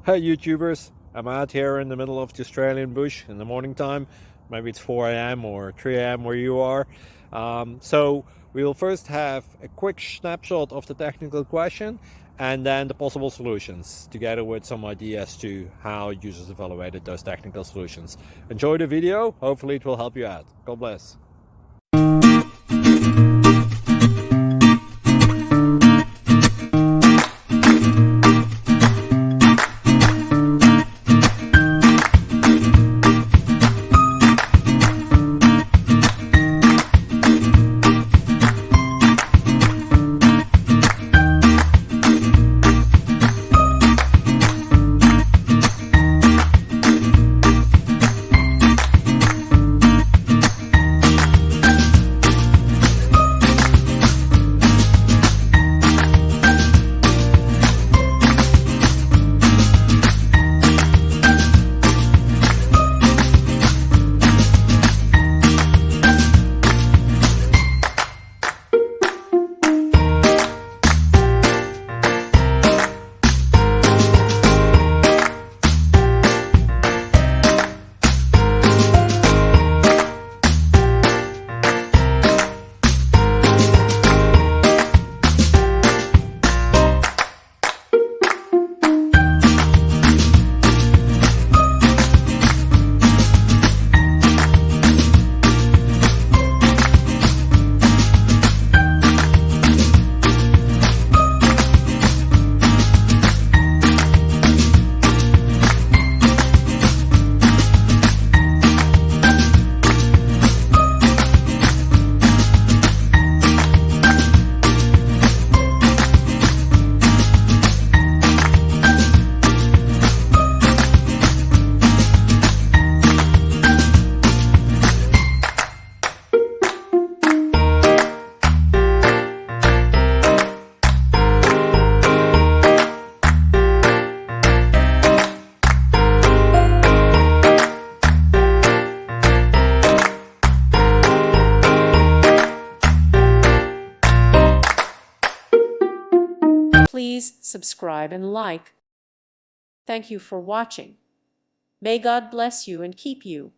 Hey YouTubers, I'm out here in the middle of the Australian bush in the morning time. Maybe it's 4 a.m. or 3 a.m. where you are. So we'll first have a quick snapshot of the technical question and then the possible solutions, together with some ideas to how users evaluated those technical solutions. Enjoy the video, hopefully it will help you out. God bless. Please subscribe and like. Thank you for watching. May God bless you and keep you.